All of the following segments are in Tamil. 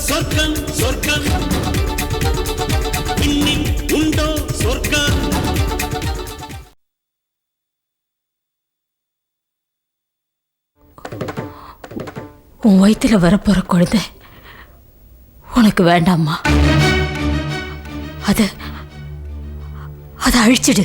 சொர்க்கம் சொர்க்கம் இன்னில் உண்டோ சொர்க்கம். உன் வயிற்றுல வரப்போற குழந்தை உனக்கு வேண்டாம்மா. அதை அழிச்சிடு.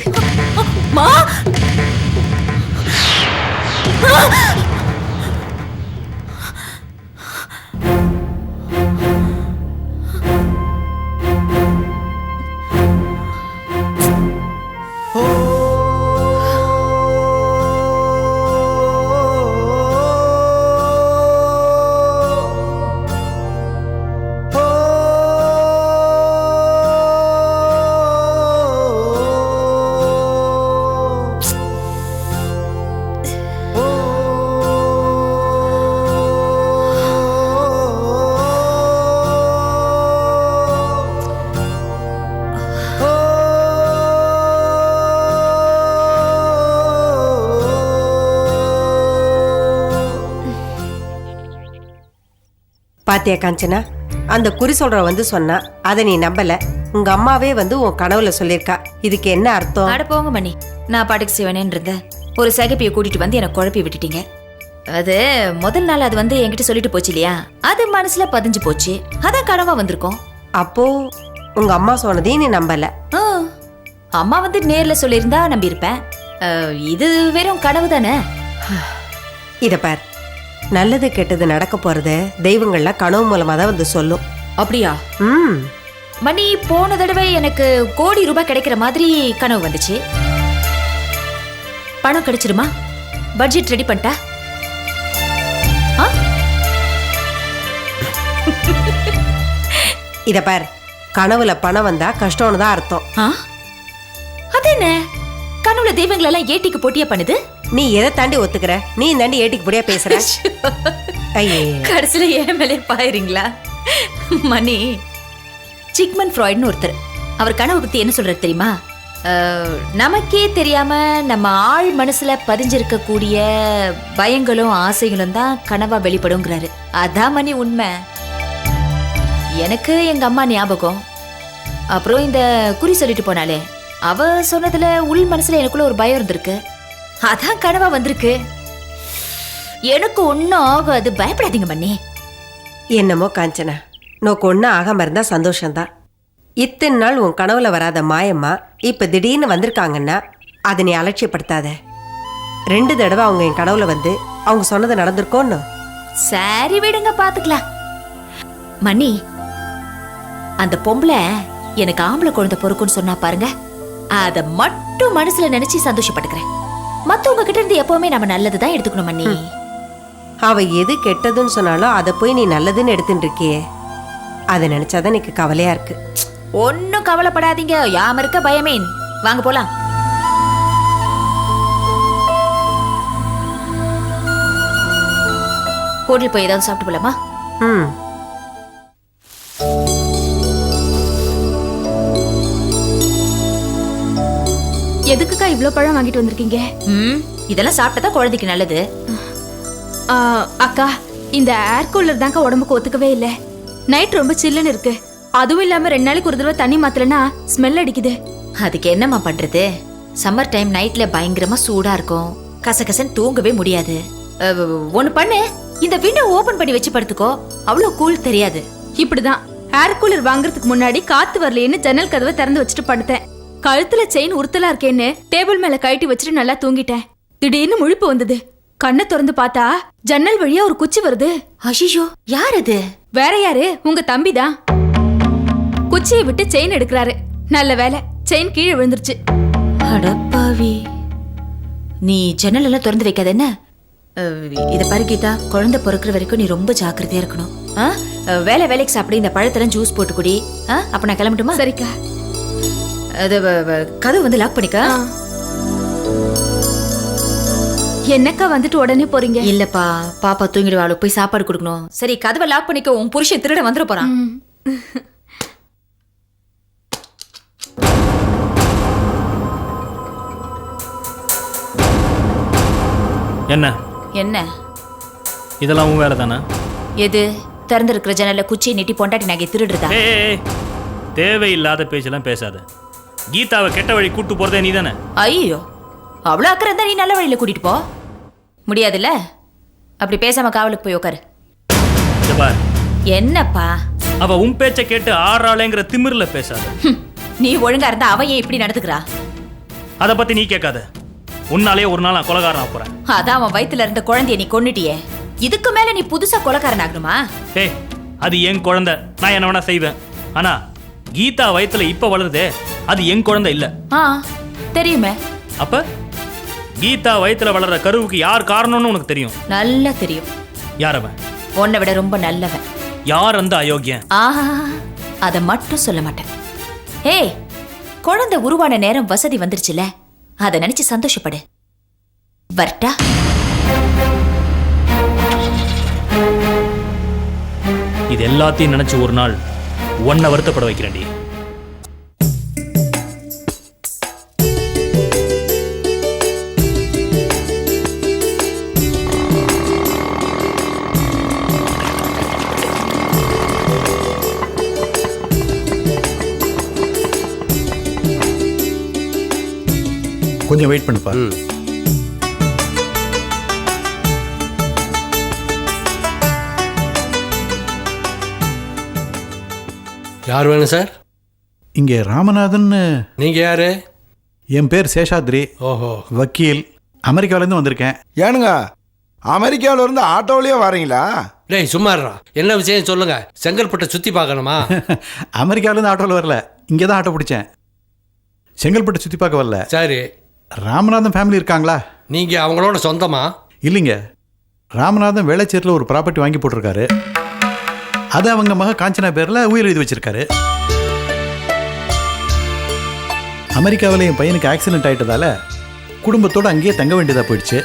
பாத்தியா காஞ்சனா, அந்த குறி சொல்ற வந்து சொன்னா அதை நீ நம்பல. உங்க அம்மாவே வந்து உன் கனவுல சொல்லிருக்கா. இதுக்கு என்ன அர்த்தம்? அட போங்க மணி, நான் பாட்டுக்கு சிவனேன்னு இருந்தேன். ஒரு சகப்பியை கூட்டிட்டு வந்து எனக்கு குழப்பி விட்டுட்டீங்க. அது முதல் நாள் அது வந்து என்கிட்ட சொல்லிட்டு போச்சு இல்லையா, அது மனசுல பதிஞ்சு போச்சு. அதான் கனவா வந்திருக்கோம். அப்போ உங்க அம்மா சொன்னதையும் நீ நம்பல? அம்மா வந்து நேர்ல சொல்லியிருந்தா நம்பி இருப்பேன். இது வெறும் கனவு தானே. இத பார், நல்லது கெட்டது நடக்க போறத தெய்வங்கள்ல கனவு மூலமா தான் வந்து சொல்லும். அப்படியா? மணி, போன தடவை எனக்கு கோடி ரூபாய் கிடைக்கிற மாதிரி கனவு வந்துச்சு. பணம் கிடைச்சிருமா? பட்ஜெட் ரெடி பண்ணிட்டா? இத பார், கனவுல பணம் வந்தா கஷ்டம்னு தான் அர்த்தம். அது என்ன, கனவுல தெய்வங்கள் எல்லாம் ஏட்டிக்கு போட்டியா பண்ணுது? நீ எதை தாண்டி ஒத்துக்கிற? நீ தாண்டி ஏட்டிக்கு போடியா பேசுற? கடைசியில ஏன் மேலே பாயிரீங்களா? மணி, சிக்மன் ஃப்ராய்டுன்னு ஒருத்தர், அவர் கனவு பத்தி என்ன சொல்றாரு தெரியுமா? நமக்கே தெரியாம நம்ம ஆள் மனசுல பதிஞ்சிருக்க கூடிய பயங்களும் ஆசைகளும் தான் கனவா வெளிப்படுங்கிறாரு. அதான் மணி உண்மை. எனக்கு எங்க அம்மா ஞாபகம். அப்புறம் இந்த குறி சொல்லிட்டு போனாலே, அவ சொன்னதுல உள் மனசுல எனக்குள்ள ஒரு பயம் இருந்திருக்கு. அதான் கனவா வந்திருக்கு. எனக்கு ஒன்னும் ஆகாது, பயப்படாதீங்க மண்ணி. என்னமோ காஞ்சனா, நோக்கு ஒன்னும் ஆகாம இருந்தா சந்தோஷம்தான். இத்தனை நாள் உன் கனவுல வராத மாயம்மா இப்ப திடீர்னு வந்திருக்காங்கன்னா அதை நீ அலட்சியப்படுத்தாத. 2 தடவை அவங்க என் கனவுல வந்து அவங்க சொன்னது நடந்திருக்கோன்னு. சரி விடுங்க, பாத்துக்கலாம். மணி, அந்த பொம்பளை எனக்கு ஆம்பளை குழந்தை பொறுக்குன்னு சொன்னா பாருங்க, அத மட்டும் மனசுல நினைச்சு சந்தோஷப்பட்டுக்கிறேன். மத்தவங்க கிட்ட இருந்து எப்பவுமே நம்ம நல்லதுதான் எடுத்துக்கணும் மண்ணி. அவ எது கெட்டதுன்னு சொன்னாலும் அதை போய் நீ நல்லதுன்னு எடுத்துட்டு இருக்கியே, அதை நினைச்சாதான் எனக்கு கவலையா இருக்கு. ஒன்னும் கவலைப்படாதீங்க, யாம இருக்க பயமேன். வாங்க போலாம். ஹோட்டல் போய் ஏதாவது சாப்பிட்டு போலாமா? எதுக்குக்கா இவ்ளோ பழம் வாங்கிட்டு வந்திருக்கீங்க? இதெல்லாம் சாப்பிட்டா குழந்தைக்கு நல்லது. அக்கா, இந்த ஏர் கூலர் தான்க்கா உடம்புக்கு ஒத்துக்கவே இல்லை. நைட் ரொம்ப சில்லுன்னு இருக்கு. அதுவும் இல்லாம 2 நாளைக்கு ஒரு தடவை தண்ணி மாத்தலனா ஸ்மெல் அடிக்குது. அதுக்கு என்னம்மா பண்றது? சம்மர் டைம் நைட்ல பயங்கரமா சூடா இருக்கும். கசகசன்னு தூங்கவே முடியாது. ஒண்ணு பண்ணு, இந்த விண்டோ ஓபன் பண்ணி வச்சு படுத்துக்கோ. அவ்வளவு கூல் தெரியாது. இப்படிதான் ஏர் கூலர் வாங்குறதுக்கு முன்னாடி காத்து வரலையேன்னு ஜன்னல் கதவை திறந்து வச்சுட்டு படுத்தேன். கழுத்துல செயின் உறுத்தலா இருக்கேன்னு டேபிள் மேல கழட்டி வச்சுட்டு நல்லா தூங்கிட்டேன். திடீர்னு முழிப்பு வந்தது. கண்ணை திறந்து பார்த்தா ஜன்னல் வழியா ஒரு குச்சி வருது. ஐயோ, யார் அது? வேற யாரு, உங்க தம்பிதான். குச்சியை விட்டு செயின் எடுக்கிறாரு. நல்ல வேலை, செயின் கீழே விழுந்துருச்சு. அடப்பாவி, நீ ஜன்னல் எல்லாம் திறந்து வைக்காத என்ன? இத பாரு கீதா, குழந்தை பொறுக்கிற வரைக்கும் நீ ரொம்ப ஜாக்கிரதையா இருக்கணும். வேலைக்கு சாப்பிடு, இந்த பழத்தெல்லாம் ஜூஸ் போட்டு குடி. அப்ப நான் கிளம்பட்டுமா? சரிக்கா. கதவு வந்து லாக் பண்ணிக்க. என்னக்கா வந்துட்டு உடனே போறீங்க? இல்லப்பா, பாப்பா தூங்கிடுவா, அவளுக்கு போய் சாப்பாடு கொடுக்கணும். சரி, கதவை லாக் பண்ணிக்க, உன் புருஷன் திருட வந்துட போறான். என்ன என்ன இதெல்லாம் உன் வேலை தானே? எது திறந்திருக்கிற ஜன்னல்ல குச்சி நீட்டி பொண்டாட்டி நகை திருடுறதா? ஏய் தேவையில்லாத பேச்செல்லாம் பேசாத. கீதாவை கெட்ட வழி கூட்டு போறதே நீ தானே? ஐயோ, அவ்வளோ அக்கறை இருந்தா நீ நல்ல வழியில கூட்டிட்டு போ. முடியாதுல்ல? அப்படி பேசாம காவலுக்கு போய் உட்காரு. இத பார், என்னப்பா அவ உன் பேச்சை கேட்டு ஆறாளேங்கிற திமிர்ல பேசாத. நீ ஒழுங்கா இருந்தா அவன் ஏன் இப்படி நடந்துக்கிறா? அதை பத்தி நீ கேட்காத. உன்னாலே ஒரு நாள் நான் கொலைகாரன் போறேன். அதான் அவன் வயித்துல இருந்த குழந்தைய நீ கொன்னுட்டியே. இதுக்கு மேல நீ புதுசா கொலைக்காரன் ஆகணுமா? ஏய், அது என் குழந்தை, நான் என்ன வேணா செய்வேன். ஆனா கீதா வயித்துல இப்ப வளருதே, அது என் குழந்தை இல்ல. தெரியுமே. அப்ப கீதா வயித்துல வளர்ற கருவுக்கு யார் காரணம்னு உனக்கு தெரியும்? நல்லா தெரியும். யார் அவன்? உன்னை விட ரொம்ப நல்லவன். யார் அந்த அயோக்கியன்? அத மட்டும் சொல்ல மாட்டேன். ஏய், குழந்தை உருவான நேரம் வசதி வந்துருச்சுல, அதை நினைச்சு சந்தோஷப்படு. வரட்டா? இது எல்லாத்தையும் நினைச்சு ஒரு நாள் உன்னை வருத்தப்பட வைக்கிறேன்டி. கொஞ்சம் வெயிட் பண்ணுப்பா. யார் வேணும் சார்? இங்கே ராமநாதன். நீங்கள் யாரு? என் பேர் சேஷாத்ரி. ஓஹோ, வக்கீல். அமெரிக்காவிலேருந்து வந்திருக்கேன். ஏனுங்க அமெரிக்காவில இருந்து ஆட்டோவிலேயே வரீங்களா? டேய் சும்மாடுறா, என்ன விஷயம் சொல்லுங்க. செங்கல்பட்டை சுற்றி பார்க்கணுமா? அமெரிக்காவிலேருந்து ஆட்டோவில் வரல, இங்கே தான் ஆட்டோ பிடிச்சேன். செங்கல்பட்டு சுற்றி பார்க்க வரல. சரி, ராமநாதன் ஃபேமிலி இருக்காங்களா? நீங்கள் அவங்களோட சொந்தமா? இல்லைங்க, ராமநாதன் வேளச்சேரியில் ஒரு ப்ராப்பர்ட்டி வாங்கி போட்டிருக்காரு. அது அவங்க மக காஞ்சனா பேரில் உயிர் எழுதி வச்சிருக்காரு. அமெரிக்காவில் என் பையனுக்கு ஆக்சிடென்ட் ஆகிட்டதால குடும்பத்தோடு அங்கேயே தங்க வேண்டியதாக போயிடுச்சு.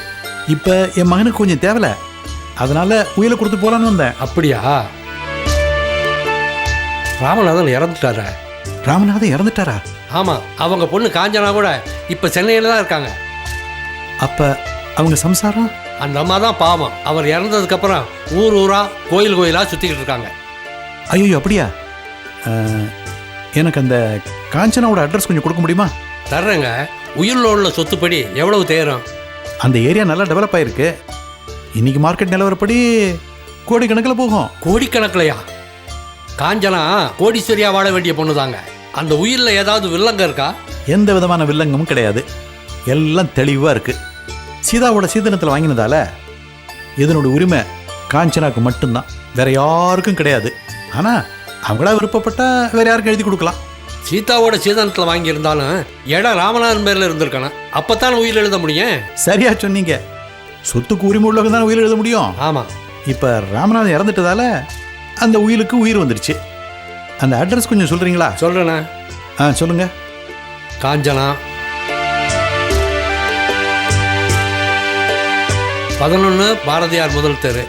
இப்போ என் மகனுக்கு கொஞ்சம் தேவலை, அதனால உயிரை கொடுத்து போகலான்னு வந்தேன். அப்படியா? ராமநாதன் இறந்துட்டாரா? ராமநாதன் இறந்துட்டாரா? ஆமாம், அவங்க பொண்ணு காஞ்சனா கூட இப்போ சென்னையில் தான் இருக்காங்க. அப்போ அவங்க சம்சாரம்? அந்த அம்மா தான் பாவம். அவர் இறந்ததுக்கப்புறம் ஊர் ஊரா கோயில் கோயிலாக சுற்றிக்கிட்டு இருக்காங்க. ஐயோ, அப்படியா? எனக்கு அந்த காஞ்சனாவோட அட்ரஸ் கொஞ்சம் கொடுக்க முடியுமா? தர்றேங்க. உயிரில் உள்ள சொத்துப்படி எவ்வளவு தேரும்? அந்த ஏரியா நல்லா டெவலப் ஆயிருக்கு. இன்னைக்கு மார்க்கெட் நிலவரப்படி கோடிக்கணக்கில் போகும். கோடிக்கணக்கிலையா? காஞ்சனா கோடீஸ்வரியா வாழ வேண்டிய பொண்ணு தாங்க. அந்த உயிரில் ஏதாவது வில்லங்க இருக்கா? எந்த விதமான வில்லங்கமும் கிடையாது, எல்லாம் தெளிவாக இருக்கு. சீதாவோட சீதனத்தில் வாங்கினதால இதனோட உரிமை காஞ்சனாக்கு மட்டும்தான், வேற யாருக்கும் கிடையாது. ஆனால் அவங்களா விருப்பப்பட்டா வேற யாருக்கும் எழுதி கொடுக்கலாம். சீதாவோட சீதனத்தில் வாங்கியிருந்தாலும் இடம் ராமநாதன் பேரில் இருந்திருக்கணும். அப்போத்தான் உயிர் எழுத முடியும். சரியா சொன்னீங்க, சொத்துக்கு உரிமை உள்ளவங்க தான் உயிர் எழுத முடியும். ஆமாம், இப்போ ராமநாதன் இறந்துட்டதால அந்த உயிருக்கு உயிர் வந்துடுச்சு. அந்த அட்ரஸ் கொஞ்சம் சொல்கிறீங்களா? சொல்கிறேண்ணே. சொல்லுங்க. காஞ்சனா 11 பாரதியார் முதல் தெரு.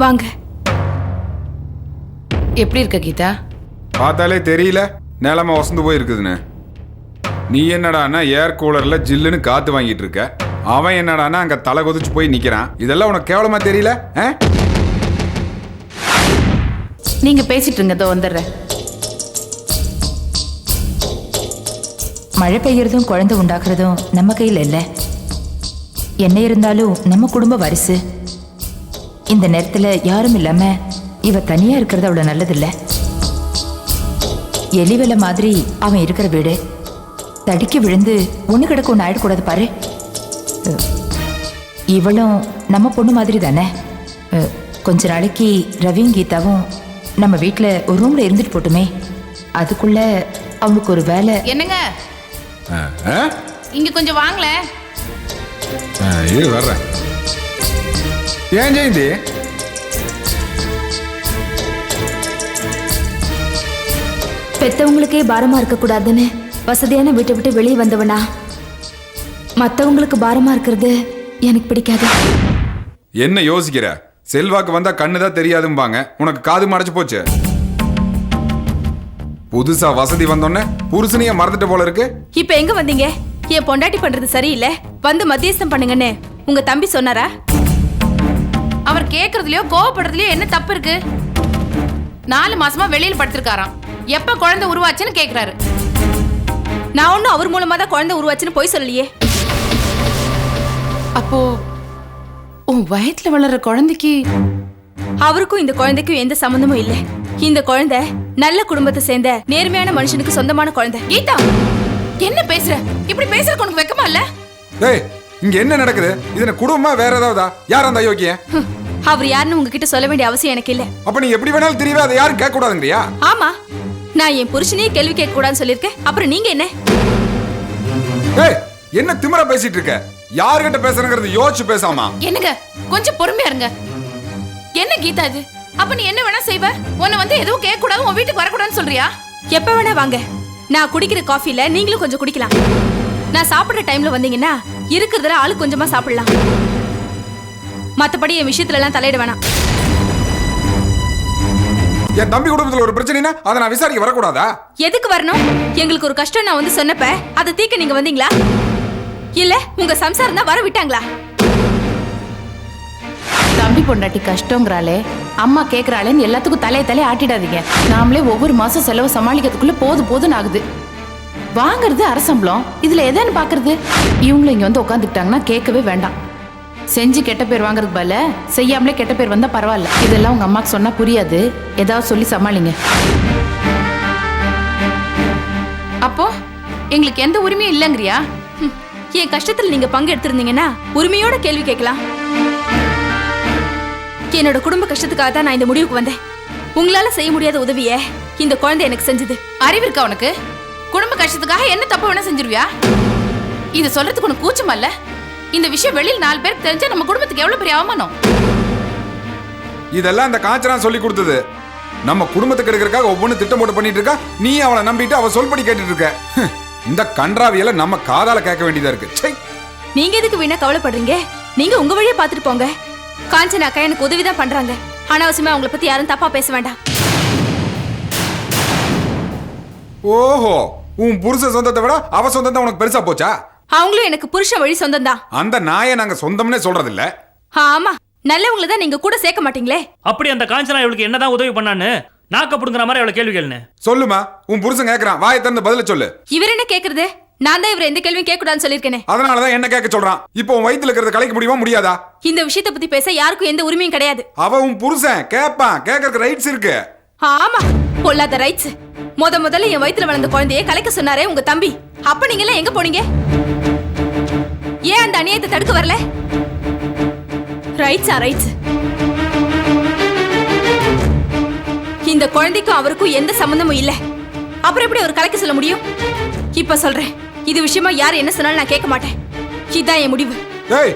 வாங்க. எப்படி இருக்க கீதா? பார்த்தாலே தெரியல நிலமை வசந்து போயிருக்குதுன்னு. நீ என்னடானா ஏர் கூலர்ல ஜில்லுன்னு காத்து வாங்கிட்டு இருக்க, அவன் என்னடானா அங்க தலை கொதிச்சு போய் நிக்கிறான். இதெல்லாம் உனக்கு கேவலமா தெரியல? நீங்க பேசிட்டு இருங்க, இதோ வந்துடுறேன். மழை பெய்யறதும் குழந்தை உண்டாக்குறதும் நம்ம கையில் இல்லை. என்ன இருந்தாலும் நம்ம குடும்ப வாரிசு. இந்த நேரத்தில் யாரும் இல்லாம இவ தனியா இருக்கிறது அவ்வளோ நல்லதில்லை. எலிவெலை மாதிரி அவன் இருக்கிற வீடு. தடிக்க விழுந்து ஒன்று கிடக்க ஒன்று ஆயிடக்கூடாது பாரு. இவளும் நம்ம பொண்ணு மாதிரி தானே. கொஞ்ச நாளைக்கு ரவியும் கீதாவும் நம்ம வீட்டில் ஒரு ரூம்ல இருந்துட்டு போட்டுமே. அதுக்குள்ள அவனுக்கு ஒரு வேலை. என்னங்க, இங்க கொஞ்சம் வாங்கல. வர்றேன். ஏன் ஜெயந்தி? பெத்தவங்களுக்கே பாரமா இருக்க கூடாதுன்னு வசதியான வீட்டை விட்டு வெளியே வந்தவனா மத்தவங்களுக்கு பாரமா இருக்கிறது எனக்கு பிடிக்காது. என்ன யோசிக்கிற? செல்வாக்கு வந்தா கண்ணுதான் தெரியாதும்பாங்க. உனக்கு காது மடைச்சு போச்சு. புதுசா வசதி வந்தோன்னே புருஷனைய மறந்துட்டு போல இருக்கு. இப்ப எங்க வந்தீங்க? என் பொண்டாட்டி பண்றது சரியில்லை, வந்து மத்தியஸ்தம் பண்ணுங்கன்னு உங்க தம்பி சொன்னாரா? அவர் கேக்குறதுலயோ கோவப்படுறதுலயோ என்ன தப்பு இருக்கு? 4 மாசமா வெளியில் படுத்திருக்காராம். எப்ப குழந்தை உருவாச்சுன்னு கேக்குறாரு. நான் ஒன்னும் அவர் மூலமா தான் குழந்தை உருவாச்சுன்னு போய் சொல்லலையே. அப்போ உன் வயத்துல வளர்ற குழந்தைக்கு அவருக்கும் இந்த குழந்தைக்கும் எந்த சம்பந்தமும் இல்ல. இந்த குழந்தை நல்ல குடும்பத்தை சேர்ந்த நேர்மையான மனுஷனுக்கு சொந்தமான குழந்தை. கீதா, என்ன பேசுற? இப்படி பேசுறதுக்கு உனக்கு வெக்கமா இல்ல? டேய், இங்க என்ன நடக்குது? இது என்ன குடும்பமா வேற ஏதாவதா? யார் அந்த அயோக்கிய? அவர் யாருன்னு உங்ககிட்ட சொல்ல வேண்டிய அவசியம் எனக்கு இல்ல. அப்ப நீ எப்படி வேணாலும் தெரியவே, அதை யாரும் கேட்க கூடாதுங்கறியா? ஆமா, நான் என் புருஷனையே கேள்வி கேட்க கூடாதுன்னு சொல்லியிருக்கேன். அப்புறம் நீங்க என்ன? டேய், என்ன திமிரா பேசிட்டு இருக்க? யார்கிட்ட பேசுறங்கிறது யோசிச்சு பேசாமா? என்னங்க, கொஞ்சம் பொறுமையா இருங்க. என்ன கீதா இது? அப்ப நீ என்ன வேணா செய்வ? உன்னை வந்து எதுவும் கேட்க கூடாது, உன் வீட்டுக்கு வரக்கூடாதுன்னு சொல்றியா? எப்ப வேணா வாங்க. நான் குடிக்கிற காஃபில நீங்களும் கொஞ்சம் குடிக்கலாம். நான் சாப்பிடுற டைம்ல வந்தீங்கன்னா இருக்கிறதுல ஆளு கொஞ்சமா சாப்பிடலாம். மத்தபடி என் விஷயத்துல எல்லாம் தலையிட வேணாம். என் தம்பி குடும்பத்துல ஒரு பிரச்சனைனா அதை நான் விசாரிக்க வரக்கூடாதா? எதுக்கு வரணும்? எங்களுக்கு ஒரு கஷ்டம் நான் வந்து சொன்னப்ப அதை தீக்க நீங்க வந்தீங்களா? இல்ல உங்க சம்சாரம் தான் வர விட்டாங்களா? தம்பி பொண்டாட்டி கஷ்டங்கிறாளே, அம்மா கேக்குறாளேன்னு எல்லாத்துக்கும் தலையை ஆட்டிடாதீங்க. நாமளே ஒவ்வொரு மாசம் செலவு சமாளிக்கிறதுக்குள்ள போதும்னு ஆகுது. வாங்குறது அரசம்பளம், இதுல எதான்னு பாக்குறது? இவங்களும் இங்க வந்து உட்காந்துக்கிட்டாங்கன்னா கேட்கவே வேண்டாம். செஞ்சு கெட்ட பேர் வாங்குறதுக்கு பதிலா செய்யாமலே கெட்ட பேர் வந்தா பரவாயில்ல. இதெல்லாம் உங்க அம்மாக்கு சொன்னா புரியாது, ஏதாவது சொல்லி சமாளிங்க. அப்போ எங்களுக்கு எந்த உரிமையும் இல்லைங்கிறியா? என் கஷ்டத்துல நீங்க பங்கு எடுத்திருந்தீங்கன்னா உரிமையோட கேள்வி கேட்கலாம். என்னோட குடும்ப கஷ்டத்துக்காக தான் நான் இந்த முடிவுக்கு வந்தேன். உங்களால செய்ய முடியாத உதவிய இந்த குழந்தை எனக்கு செஞ்சது. அறிவு இருக்கா உனக்கு? குடும்ப கஷ்டத்துக்காக என்ன தப்பு வேணா செஞ்சிருவியா? இது சொல்றதுக்கு உனக்கு கூச்சமா இல்ல? இந்த விஷயம் வெளியில் 4 பேருக்கு தெரிஞ்சா நம்ம குடும்பத்துக்கு எவ்வளவு பெரிய அவமானம். இதெல்லாம் அந்த காஞ்சனா சொல்லி கொடுத்தது. நம்ம குடும்பத்துக்கு எடுக்கிறதுக்காக ஒவ்வொன்னு திட்டம் போட்டு பண்ணிட்டு இருக்கா. நீ அவளை நம்பிட்டு அவ சொல்படி கேட்டுட்டு இருக்க. இந்த கன்றாவியல நம்ம காதால கேட்க வேண்டியதா இருக்கு. நீங்க எதுக்கு வீணா கவலைப்படுறீங்க? நீங்க உங்க வழியை பார்த்துட்டு போங்க. காஞ்சனா அக்கா எனக்கு உதவிதான் பண்றாங்க. அனாவசியமா அவங்கள பத்தி யாரும் தப்பா பேச வேண்டாம். ஓஹோ, உன் புருஷ சொந்தத்தை விட அவ சொந்தம் தான் உனக்கு பெருசா போச்சா? அவங்களும் எனக்கு புருஷன் வழி சொந்தம் தான். அந்த நாயை நாங்க சொந்தம்னே சொல்றது இல்ல. ஆமா, நல்லவங்களை தான் நீங்க கூட சேர்க்க மாட்டீங்களே. அப்படி அந்த காஞ்சனா இவளுக்கு என்னதான் உதவி பண்ணான்னு நாக்கப்படுங்கிற மாதிரி அவளை கேள்வி கேளுன்னு சொல்லுமா. உன் புருஷன் கேக்குறான், வாயை திறந்து பதில சொல்லு. இவர் என்ன கேக்குறது? நான் தான் இவரை எந்த கேள்வியும் கேட்க கூடாதுன்னு சொல்லியிருக்கேனே. அதனாலதான் என்ன கேட்க சொல்றான். இப்போ உன் வயித்துல இருக்கிறத கலைக்க முடியுமா முடியாதா? இந்த விஷயத்தை பத்தி பேச யாருக்கும் எந்த உரிமையும் கிடையாது. அவ உன் புருஷன் கேட்பான், கேட்கறதுக்கு ரைட்ஸ் இருக்கு. ஆமா, பொல்லாத ரைட்ஸ். முதல்ல என் வயித்துல வளர்ந்த குழந்தையை கலைக்க சொன்னாரே உங்க தம்பி. அப்ப நீங்க எல்லாம் எங்க போனீங்க? ஏன் அந்த அநியாயத்தை தடுக்க வரல? ரைட்ஸா ரைட்ஸ்? இந்த குழந்தைக்கும் அவருக்கும் எந்த சம்பந்தமும் இல்ல. அப்புறம் எப்படி அவர் கலைக்க சொல்ல முடியும்? இப்ப சொல்றேன், இது விஷயமா யார் என்ன சொன்னாலும் நான் கேட்க மாட்டேன். இதான் என் முடிவு. ஏய்,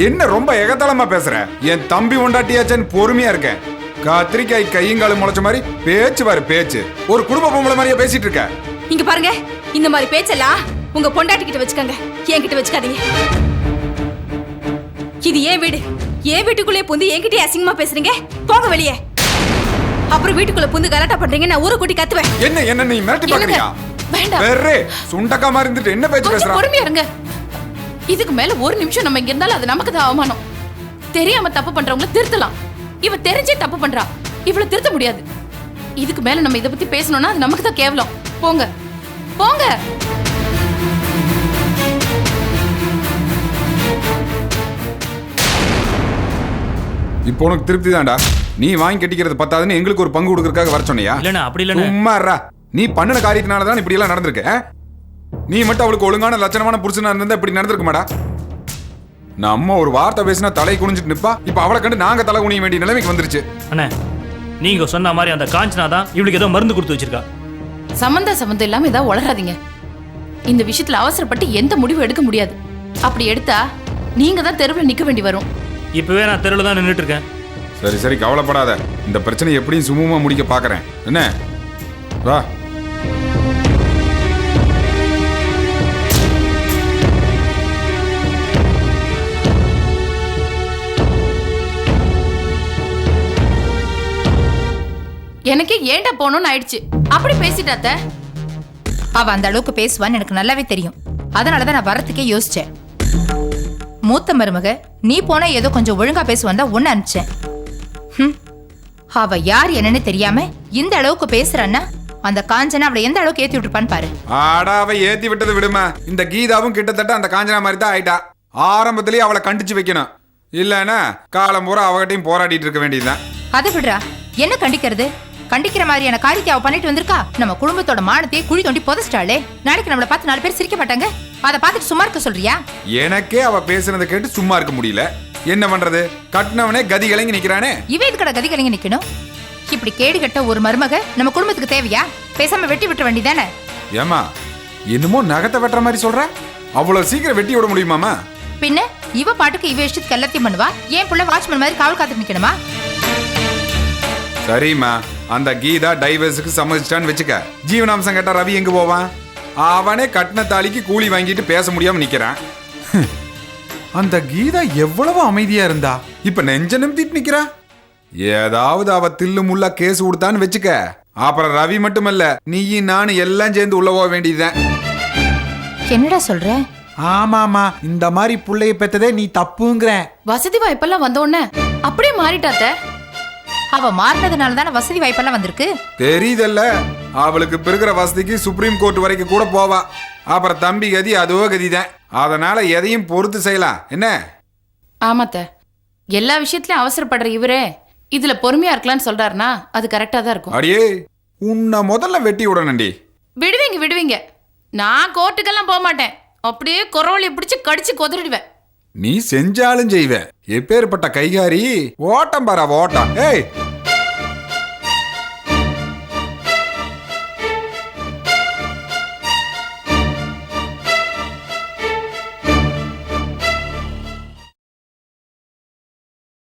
என்ன ரொம்ப எகத்தளமா பேசுற? என் தம்பி ஒண்டாட்டியாச்சன்னு பொறுமையா இருக்கேன். கத்திரிக்காய் கையங்காலும் முளைச்ச மாதிரி பேச்சு பாரு பேச்சு. ஒரு குடும்ப பொம்பளை மாதிரியே பேசிட்டு இருக்க. இங்க பாருங்க, இந்த மாதிரி பேச்செல்லாம் உங்க பொண்டாட்டி கிட்ட வச்சுக்கோங்க, என்கிட்ட வச்சுக்காதீங்க. இது ஏன் வீடு. ஏன் வீட்டுக்குள்ளே புந்து என்கிட்ட அசிங்கமா பேசுறீங்க? போங்க வெளியே. அப்புறம் வீட்டுக்குள்ள புந்து கலாட்டா பண்றீங்க, நான் ஊரை கூட்டி கத்துவேன். என்ன நீ மிரட்டி பாக்குறியா? வேண்டாம். வேற சுண்டக்கா மாதிரி இருந்துட்டு என்ன பேச்சு பேசுற? பொறுமையா இருங்க. இதுக்கு மேல ஒரு நிமிஷம் நம்ம இங்க இருந்தாலும் அது நமக்கு தான் அவமானம். தெரியாம தப்பு பண்றவங்கள திருத்தலாம். இவ தெரிஞ்சே தப்பு பண்றா, இவளை திருத்த முடியாது. இதுக்கு மேல நம்ம இத பத்தி பேசணும்னா அது நமக்கு தான் கேவலம். போங்க போங்க. இப்போ உனக்கு திருப்தி தான்டா. நீ வாங்கி கட்டிக்கிறது பத்தாதுன்னு எங்களுக்கு ஒரு பங்கு கொடுக்கறதுக்காக வர சொன்னியா? இல்லண்ணா, அப்படி இல்லண்ணா. சும்மாறா. நீ பண்ணின காரியத்தினால தான் இப்படி எல்லாம் நடந்திருக்கு. நீ மட்டும் அவளுக்கு ஒழுங்கான லட்சணமான புருஷனா இருந்தா இப்படி நடந்திருக்க மாடா. நம்ம ஒரு வார்த்தை பேசினா தலை குனிஞ்சிட்டு நிப்பா. இப்ப அவளை கண்டு நாங்க தலை குனிய வேண்டிய நிலைமைக்கு வந்துருச்சு. அண்ணா, நீங்க சொன்ன மாதிரி அந்த காஞ்சனா தான் இவளுக்கு ஏதோ மருந்து கொடுத்து வச்சிருக்கா. சம்பந்தம் இல்லாம ஏதாவது உளறாதீங்க. இந்த விஷயத்துல அவசரப்பட்டு எந்த முடிவும் எடுக்க முடியாது. அப்படி எடுத்தா நீங்க தான் தெருவில் நிக்க வேண்டி வரும். இப்பவே நான் தெருவில் தான் நின்றுட்டு இருக்கேன். சரி கவலைப்படாத. இந்த பிரச்சனை எப்படியும் சுமூகமா முடிக்க பாக்குறேன். என்ன வா. எனக்கே ஏன்டா போகணும்னு ஆயிடுச்சு. அப்படி பேசிட்டாத்த. அவ அந்த அளவுக்கு பேசுவான்னு எனக்கு நல்லாவே தெரியும். அதனாலதான் நான் வரத்துக்கே யோசிச்சேன். மூத்த மருமக நீ போனா ஏதோ கொஞ்சம் ஒழுங்கா பேசுவான் தான் ஒன்னு அனுப்பிச்சேன். அவ யார் என்னன்னு தெரியாம இந்த அளவுக்கு பேசுறான்னா அந்த காஞ்சனா அவளை எந்த அளவுக்கு ஏத்தி விட்டுருப்பான்னு பாரு. ஆடா அவ ஏத்தி விட்டது விடுமா. இந்த கீதாவும் கிட்டத்தட்ட அந்த காஞ்சனா மாதிரி தான் ஆயிட்டா. ஆரம்பத்திலேயே அவளை கண்டிச்சு வைக்கணும். இல்லன்னா காலம் பூரா அவகிட்டையும் போராடிட்டு இருக்க வேண்டியதுதான். அதை விடுறா, என்ன கண்டிக்கிறது? கண்டிக்கிற மாதிரியான காரியத்தை அவ பண்ணிட்டு வந்திருக்கா. நம்ம குடும்பத்தோட மானத்தையே குழி தோண்டி புதைச்சிட்டாளே. நாளைக்கு நம்மளை பார்த்து 4 பேர் சிரிக்க மாட்டாங்க. அதை பார்த்துட்டு சும்மா இருக்க சொல்றியா? எனக்கே அவ பேசுனதை கேட்டு சும்மா இருக்க முடியல. என்ன பண்றது? கட்டினவனே கதி கலங்கி நிக்கிறானே. இவ இதுக்கட கதி கலங்கி நிக்கணும். இப்படி கேடு கட்ட ஒரு மருமக நம்ம குடும்பத்துக்கு தேவையா? பேசாம வெட்டி விட்ட வேண்டியதானே? ஏமா என்னமோ நகத்தை வெட்டுற மாதிரி சொல்ற? அவ்வளவு சீக்கிரம் வெட்டி விட முடியுமாமா? பின்ன இவ பாட்டுக்கு இவ இஷ்டத்துக்கு எல்லாத்தையும் பண்ணுவா. ஏன் புள்ள வாட்ச்மேன் மாதிரி காவல் காத்து நிக்கணுமா? சரிம்மா, அந்த கீதா டைவர்ஸுக்கு சம்மதிச்சிட்டான்னு வச்சுக்க. ஜீவனாம்சம் கேட்டா ரவி எங்க போவான்? அவனே கட்டின தாலிக்கு கூலி வாங்கிட்டு பேச முடியாம நிக்கிறான். அந்த கீதா எவ்வளவு அமைதியா இருந்தா இப்ப நெஞ்ச நிமித்திட்டு நிக்கிறா. ஏதாவது அவ தில்லு முள்ளா கேஸ் கொடுத்தான்னு வச்சுக்க, அப்புறம் ரவி மட்டுமல்ல நீயும் நானும் எல்லாம் சேர்ந்து உள்ள போக வேண்டியதுதான். என்னடா சொல்ற? ஆமாமா, இந்த மாதிரி புள்ளைய பெத்ததே நீ தப்புங்கிற. வசதி வாய்ப்பெல்லாம் வந்த உடனே அப்படியே மாறிட்டாத்த. அவ மாறினதுனால தானே வசதி வாய்ப்பெல்லாம் வந்திருக்கு. தெரியுதல்ல, அவளுக்கு பிறகுற வசதிக்கு சுப்ரீம் கோர்ட் வரைக்கும் கூட போவா. அப்புறம் தம்பி கதி அதோ கதிதான். அதனால எதையும் பொறுத்து செய்யலாம். என்ன? ஆமாத்த, எல்லா விஷயத்திலயும் அவசரப்படுற இவரே இதுல பொறுமையா இருக்கலாம்னு சொல்றாருன்னா அது கரெக்டா தான் இருக்கும். அடியே, உன்னை முதல்ல வெட்டி விடணுண்டி. விடுவீங்க. நான் கோர்ட்டுக்கெல்லாம் போக மாட்டேன். அப்படியே குரவழி பிடிச்சு கடிச்சு கொதறிடுவேன். நீ செஞ்சாலும் செய்வேன். எப்பேற்பட்ட கைகாரி! ஓட்டம் பாரா ஓட்டம். ஏய்